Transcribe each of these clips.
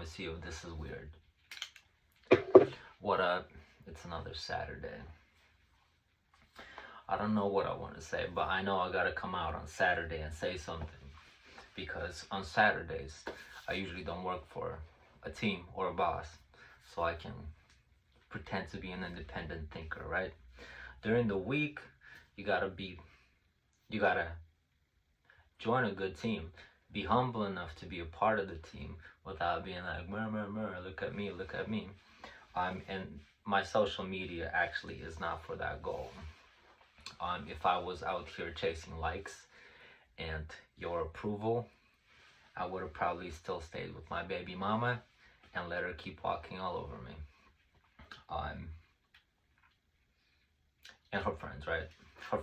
see if this is weird. What up? It's another Saturday. I don't know what I want to say, but I know I gotta come out on Saturday and say something. Because on Saturdays, I usually don't work for a team or a boss. So I can pretend to be an independent thinker, right? During the week, you gotta join a good team. Be humble enough to be a part of the team without being like, look at me, look at me. And my social media actually is not for that goal. If I was out here chasing likes and your approval, I would have probably still stayed with my baby mama and let her keep walking all over me. And her friends, right? Her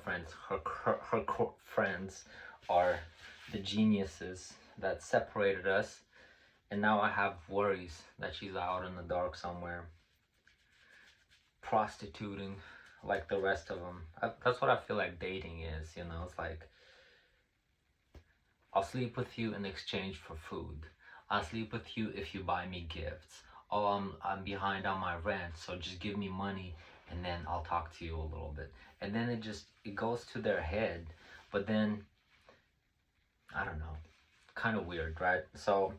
friends are the geniuses that separated us, and now I have worries that she's out in the dark somewhere prostituting like the rest of them. That's what I feel like dating is, you know. It's like, I'll sleep with you in exchange for food. I'll sleep with you if you buy me gifts. Oh, I'm behind on my rent, so just give me money and then I'll talk to you a little bit. And then it goes to their head, but then I don't know, kind of weird, right? So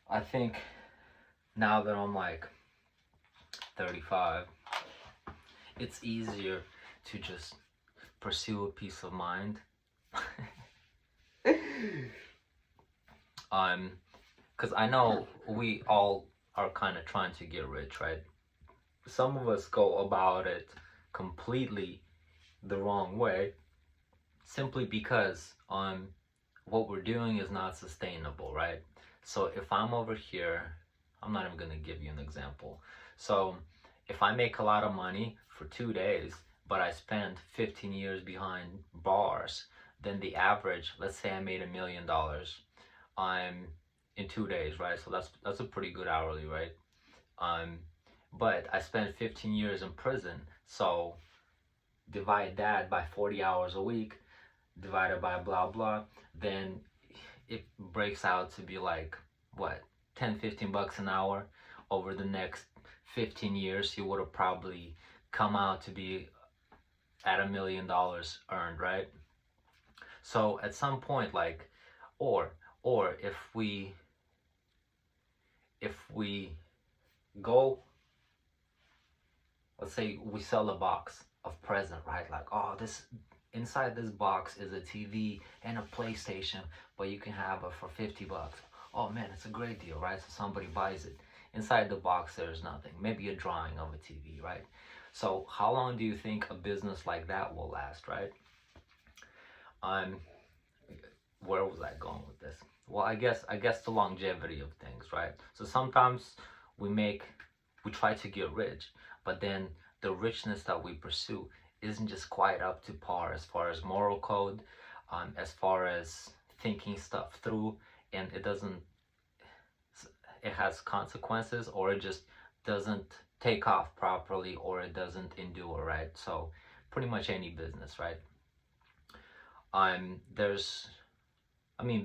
I think now that I'm like 35, it's easier to just pursue a peace of mind. Because I know we all are kind of trying to get rich, right? Some of us go about it completely the wrong way, simply because what we're doing is not sustainable, right? So if I'm over here, I'm not even going to give you an example. So if I make a lot of money for 2 days, but I spend 15 years behind bars, then the average, let's say I made $1 million, in 2 days, right? So that's a pretty good hourly, right? But I spent 15 years in prison, so divide that by 40 hours a week, divided by blah blah, then it breaks out to be like, what, 10-15 bucks an hour. Over the next 15 years, you would have probably come out to be at $1 million earned, right? So at some point, like, or if we go, let's say we sell a box of present, right? Like, oh, this inside this box is a TV and a PlayStation, but you can have it for 50 bucks. Oh man, it's a great deal, right? So somebody buys it. Inside the box, there's nothing. Maybe a drawing of a TV, right? So how long do you think a business like that will last, right? Where was I going with this? Well, I guess the longevity of things, right? So sometimes we try to get rich, but then the richness that we pursue isn't just quite up to par as far as moral code, as far as thinking stuff through, and it has consequences, or it just doesn't take off properly, or it doesn't endure, right? So pretty much any business, right? There's,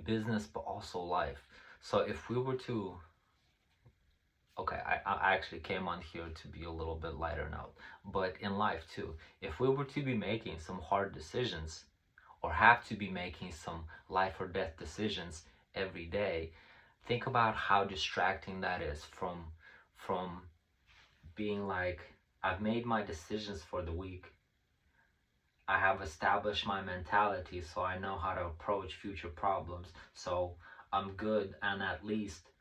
business, but also life. So if we were to, okay, I actually came on here to be a little bit lighter note, but in life too, if we were to be making some hard decisions, or have to be making some life or death decisions every day, think about how distracting that is from being like, I've made my decisions for the week. I have established my mentality, so I know how to approach future problems. So I'm good on at least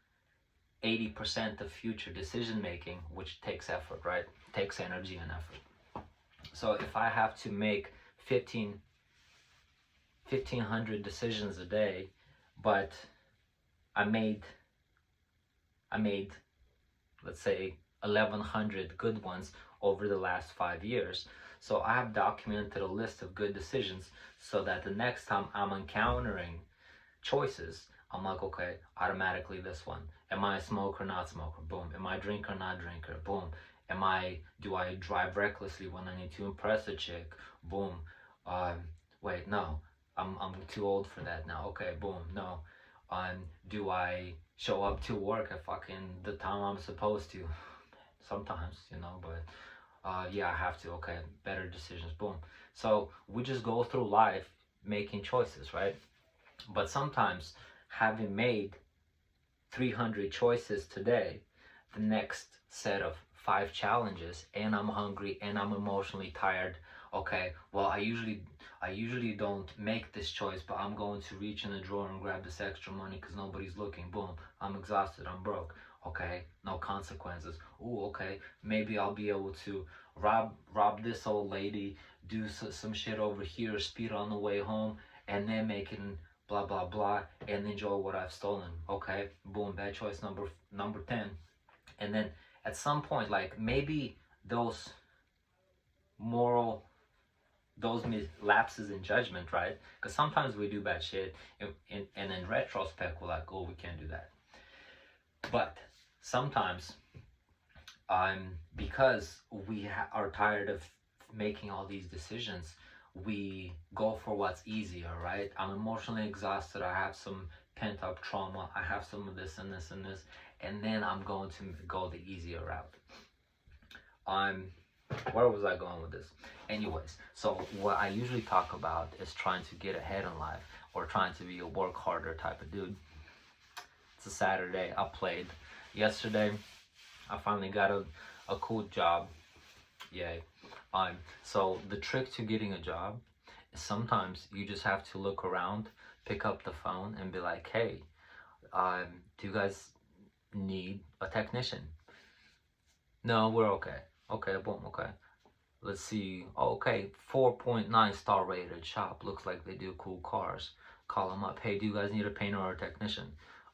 80% of future decision making, which takes effort, right? Takes energy and effort. So if I have to make 1,500 decisions a day, but I made let's say 1,100 good ones over the last 5 years. So I have documented a list of good decisions, so that the next time I'm encountering choices, I'm like, okay, automatically this one. Am I a smoker, not smoker? Boom. Am I a drinker, not drinker? Boom. Do I drive recklessly when I need to impress a chick? Boom. Wait, no. I'm too old for that now. Okay, boom. No. Do I show up to work at fucking the time I'm supposed to. Sometimes, you know, but yeah, I have to. Okay, better decisions. Boom. So we just go through life making choices, right? But sometimes having made 300 choices today, the next set of 5 challenges, and I'm hungry and I'm emotionally tired. Okay, well, I usually don't make this choice, but I'm going to reach in the drawer and grab this extra money because nobody's looking. Boom, I'm exhausted, I'm broke. Okay, no consequences. Ooh, okay, maybe I'll be able to rob this old lady, do some shit over here, speed on the way home, and then make it blah blah blah and enjoy what I've stolen. Okay, boom, bad choice number 10. And then at some point, like maybe those moral those lapses in judgment, right? Because sometimes we do bad shit, and in retrospect we're like, oh, we can't do that. But sometimes because we are tired of making all these decisions, we go for what's easier, right? I'm emotionally exhausted. I have some pent up trauma. I have some of this and this and this, and then I'm going to go the easier route. Where was I going with this? Anyways, so what I usually talk about is trying to get ahead in life or trying to be a work harder type of dude. It's a Saturday. I played yesterday. I finally got a cool job. Yay. So the trick to getting a job is sometimes you just have to look around, pick up the phone, and be like, hey, do you guys need a technician? No, we're okay. Okay, boom, okay. Let's see. Okay, 4.9 star rated shop. Looks like they do cool cars. Call them up. Hey, do you guys need a painter or a technician?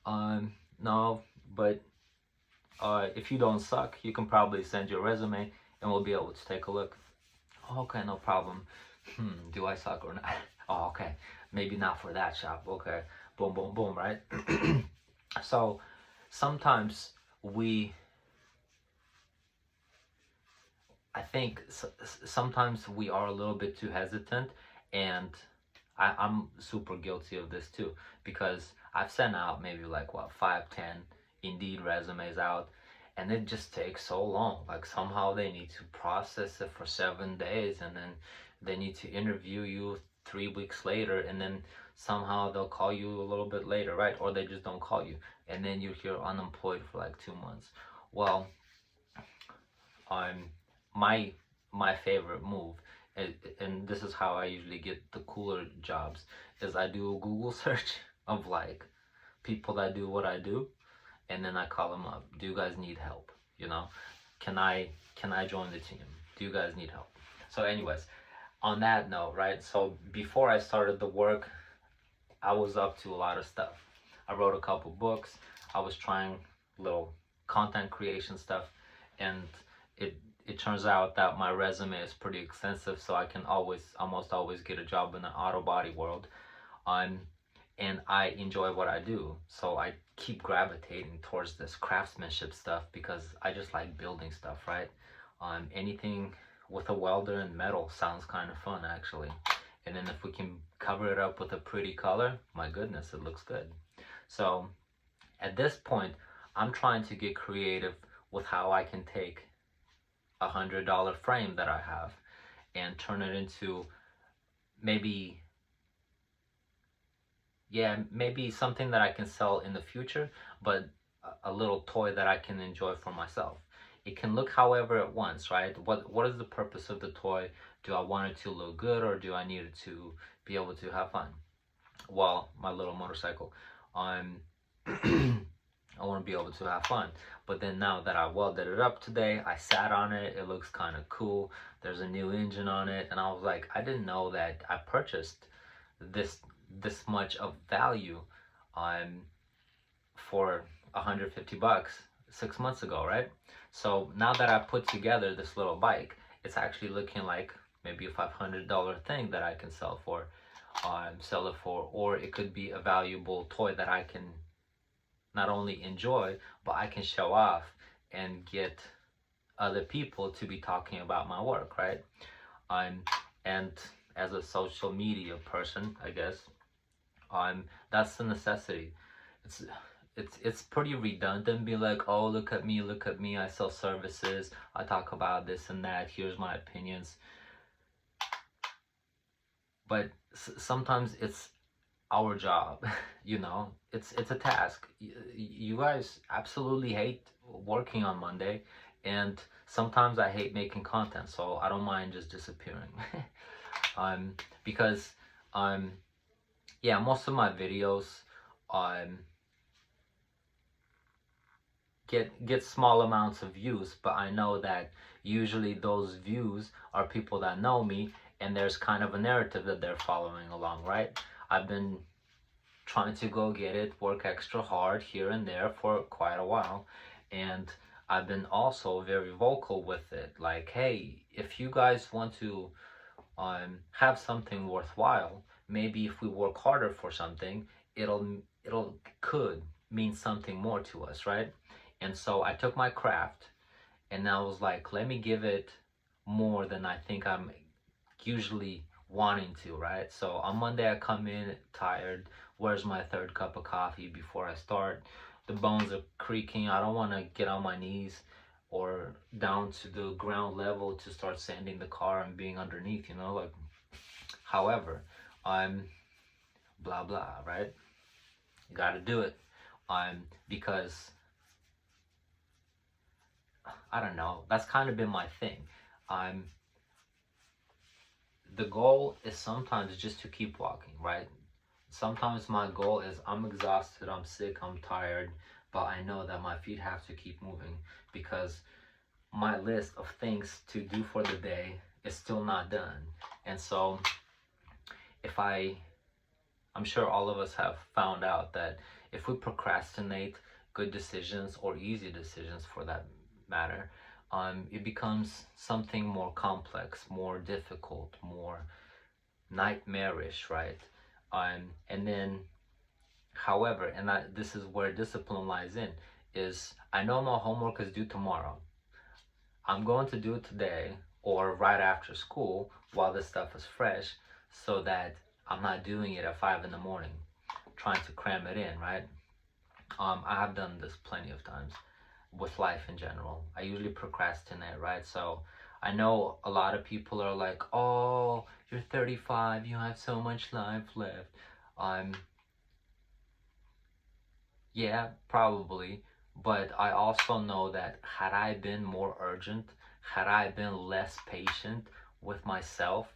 No, but if you don't suck, you can probably send your resume and we'll be able to take a look. Okay, no problem. Do I suck or not? Oh, okay. Maybe not for that shop. Okay. Boom, boom, boom, right? So sometimes I think sometimes we are a little bit too hesitant, and I'm super guilty of this too, because I've sent out maybe like what, 5, 10 Indeed resumes out, and it just takes so long. Like somehow they need to process it for 7 days, and then they need to interview you 3 weeks later, and then somehow they'll call you a little bit later, right? Or they just don't call you, and then you're here unemployed for like 2 months. Well, I'm my favorite move, and this is how I usually get the cooler jobs, is I do a Google search of like people that do what I do, and then I call them up. Do you guys need help? You know, can I join the team? Do you guys need help? So anyways, on that note, right? So before I started the work, I was up to a lot of stuff. I wrote a couple books. I was trying little content creation stuff, and it it turns out that my resume is pretty extensive, so I can almost always get a job in the auto body world. Um, and I enjoy what I do, so I keep gravitating towards this craftsmanship stuff because I just like building stuff, right? Anything with a welder and metal sounds kind of fun, actually. And then if we can cover it up with a pretty color, my goodness, it looks good. So at this point, I'm trying to get creative with how I can take $100 frame that I have and turn it into maybe, yeah, maybe something that I can sell in the future, but a little toy that I can enjoy for myself. It can look however it wants, right? What is the purpose of the toy? Do I want it to look good, or do I need it to be able to have fun? Well, my little motorcycle, I'm I want to be able to have fun. But then now that I welded it up today, I sat on it, it looks kind of cool. There's a new engine on it, and I was like, I didn't know that I purchased this much of value for 150 bucks 6 months ago, right? So now that I put together this little bike, it's actually looking like maybe a $500 thing that I can sell it for, or it could be a valuable toy that I can not only enjoy, but I can show off and get other people to be talking about my work, right? And as a social media person, I guess, that's the necessity. It's it's pretty redundant. Be like, oh, look at me, I sell services, I talk about this and that, here's my opinions. But sometimes it's our job. You know, it's a task. You guys absolutely hate working on Monday, and sometimes I hate making content, so I don't mind just disappearing. Because yeah, most of my videos um get small amounts of views, but I know that usually those views are people that know me, and there's kind of a narrative that they're following along, right? I've been trying to go get it, work extra hard here and there for quite a while, and I've been also very vocal with it. Like, hey, if you guys want to have something worthwhile, maybe if we work harder for something, it'll could mean something more to us, right? And so I took my craft and I was like, let me give it more than I think I'm usually wanting to, right? So on Monday I come in tired. Where's my third cup of coffee before I start? The bones are creaking. I don't want to get on my knees or down to the ground level to start sanding the car and being underneath, you know, like, however, I'm blah blah, right? You got to do it. Because I don't know, that's kind of been my thing. I'm The goal is sometimes just to keep walking, right? Sometimes my goal is I'm exhausted, I'm sick, I'm tired, but I know that my feet have to keep moving because my list of things to do for the day is still not done. And so if I'm sure all of us have found out that if we procrastinate good decisions or easy decisions for that matter, it becomes something more complex, more difficult, more nightmarish, right? And then, however, and this is where discipline lies in, is I know my homework is due tomorrow. I'm going to do it today or right after school while this stuff is fresh so that I'm not doing it at 5 in the morning, trying to cram it in, right? I have done this plenty of times with life in general. I usually procrastinate, right? So I know a lot of people are like, oh, you're 35, you have so much life left. Um, yeah, probably. But I also know that had I been more urgent, had I been less patient with myself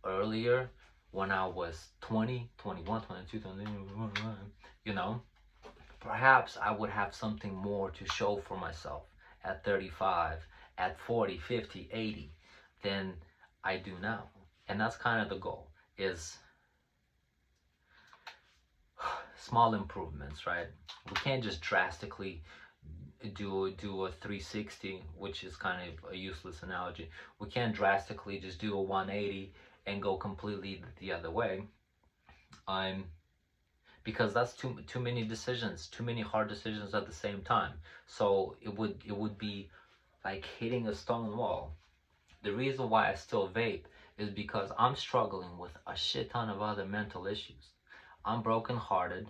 earlier when I was 20, 21, 22, 21, you know, perhaps I would have something more to show for myself at 35, at 40, 50, 80 than I do now. And that's kind of the goal, is small improvements, right? We can't just drastically do a 360, which is kind of a useless analogy. We can't drastically just do a 180 and go completely the other way. Because that's too many decisions, too many hard decisions at the same time. So it would be like hitting a stone wall. The reason why I still vape is because I'm struggling with a shit ton of other mental issues. I'm brokenhearted.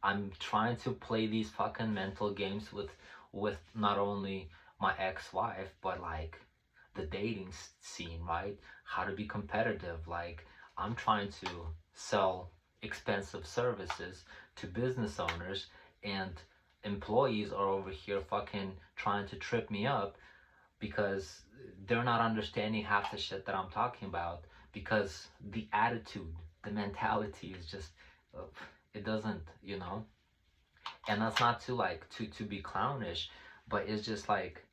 I'm trying to play these fucking mental games with not only my ex-wife, but like the dating scene, right? How to be competitive. Like, I'm trying to sell expensive services to business owners, and employees are over here fucking trying to trip me up because they're not understanding half the shit that I'm talking about, because the attitude, the mentality is just uh, it doesn't, you know. And that's not to like to be clownish, but it's just like,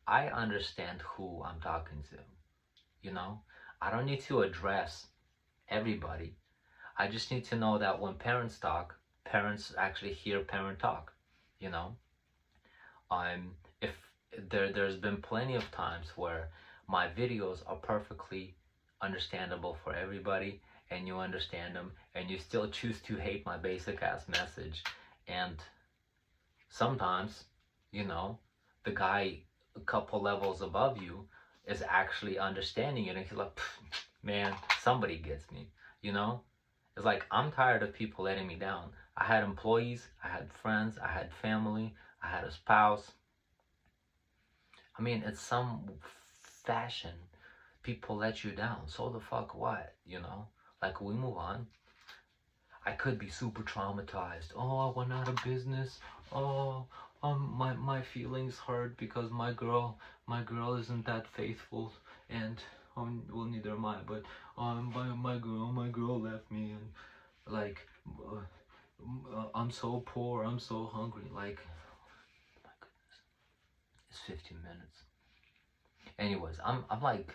I understand who I'm talking to, you know. I don't need to address everybody. I just need to know that when parents talk, parents actually hear parent talk, you know. If there's been plenty of times where my videos are perfectly understandable for everybody, and you understand them, and you still choose to hate my basic ass message. And sometimes, you know, the guy a couple levels above you is actually understanding it, and he's like, man, somebody gets me, you know. It's like, I'm tired of people letting me down. I had employees, I had friends, I had family, I had a spouse. I mean, it's some fashion people let you down. So the fuck what, you know? Like, we move on. I could be super traumatized. Oh, I went out of business. Oh, my feelings hurt because my girl isn't that faithful, and well, neither am I. But my girl left me, and like, I'm so poor. I'm so hungry. Like, my goodness, it's 15 minutes. Anyways, I'm like,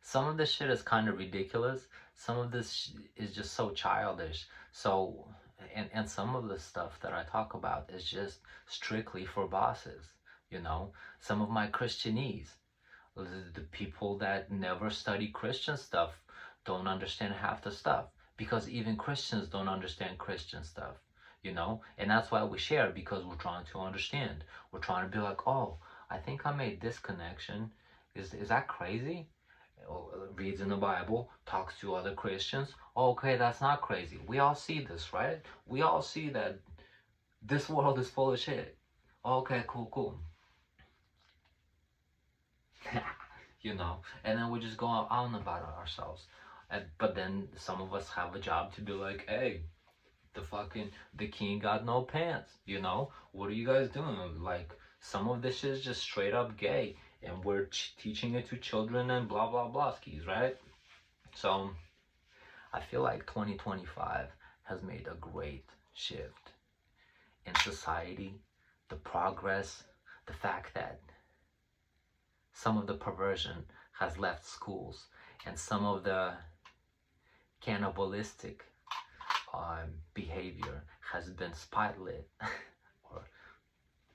some of this shit is kind of ridiculous. Some of this is just so childish. So, and some of the stuff that I talk about is just strictly for bosses. You know, some of my Christianese, the people that never study Christian stuff don't understand half the stuff, because even Christians don't understand Christian stuff. You know, and that's why we share, because we're trying to understand. We're trying to be like, oh, I think I made this connection. Is that crazy? Reads in the Bible, talks to other Christians. Okay, that's not crazy. We all see this, right? We all see that this world is full of shit. Okay, cool. You know, and then we just go on about ourselves. But then some of us have a job to be like, hey, the king got no pants. You know, what are you guys doing? Like, some of this is just straight up gay, and we're teaching it to children and blah blah blah skis, right? So I feel like 2025 has made a great shift in society, the progress, the fact that some of the perversion has left schools, and some of the cannibalistic behavior has been spotlit or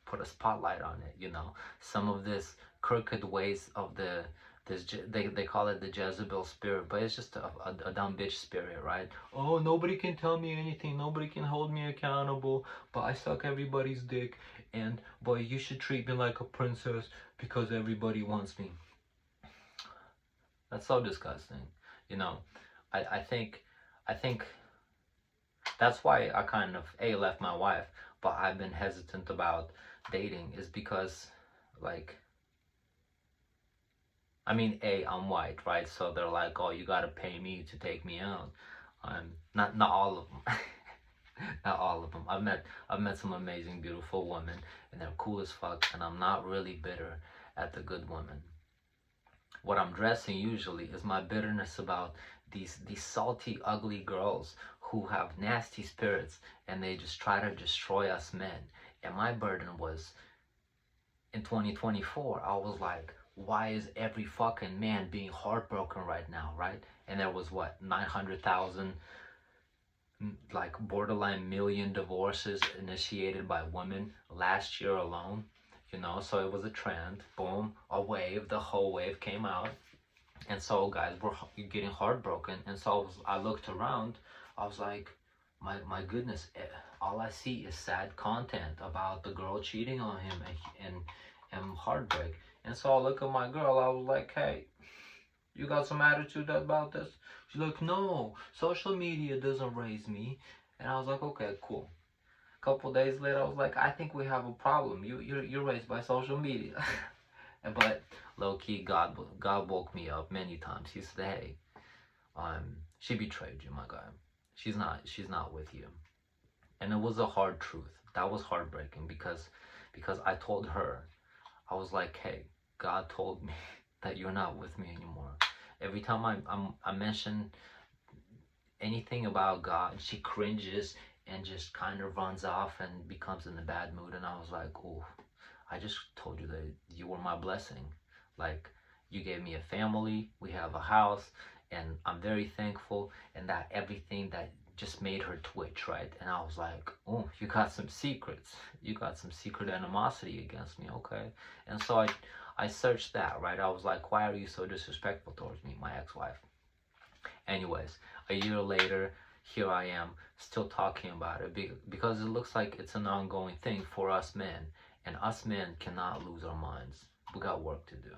put a spotlight on it. You know, some of this crooked ways of they call it the Jezebel spirit, but it's just a dumb bitch spirit, right? Oh, nobody can tell me anything, nobody can hold me accountable, but I suck everybody's dick, and boy, you should treat me like a princess because everybody wants me. That's so disgusting. You know, I think that's why I kind of left my wife, but I've been hesitant about dating, is because, like, I mean, I'm white, right? So they're like, oh, you gotta pay me to take me out. Not all of them, not all of them. I've met some amazing, beautiful women, and they're cool as fuck. And I'm not really bitter at the good women. What I'm dressing usually is my bitterness about these salty, ugly girls who have nasty spirits, and they just try to destroy us men. And my burden was, in 2024, I was like, why is every fucking man being heartbroken right now, right? And there was what, 900,000, like borderline million divorces initiated by women last year alone. You know, so it was a trend. Boom, a wave. The whole wave came out, and so guys were getting heartbroken. And so I looked around. I was like, my goodness, all I see is sad content about the girl cheating on him and heartbreak. And so I look at my girl. I was like, hey, you got some attitude about this? She's like, no, social media doesn't raise me. And I was like, okay, cool. A couple days later, I was like, I think we have a problem. You're raised by social media. But low key, God woke me up many times. He said, hey, she betrayed you, my guy. She's not with you. And it was a hard truth. That was heartbreaking, because I told her, I was like, hey, God told me that you're not with me anymore. Every time I mention anything about God, she cringes and just kind of runs off and becomes in a bad mood. And I was like, oh, I just told you that you were my blessing. Like, you gave me a family, we have a house, and I'm very thankful. And that everything that just made her twitch, right? And I was like, oh, you got some secrets. You got some secret animosity against me, okay? And so I searched that, right? I was like, why are you so disrespectful towards me, my ex-wife? Anyways, a year later, here I am still talking about it, because it looks like it's an ongoing thing for us men. And us men cannot lose our minds. We got work to do.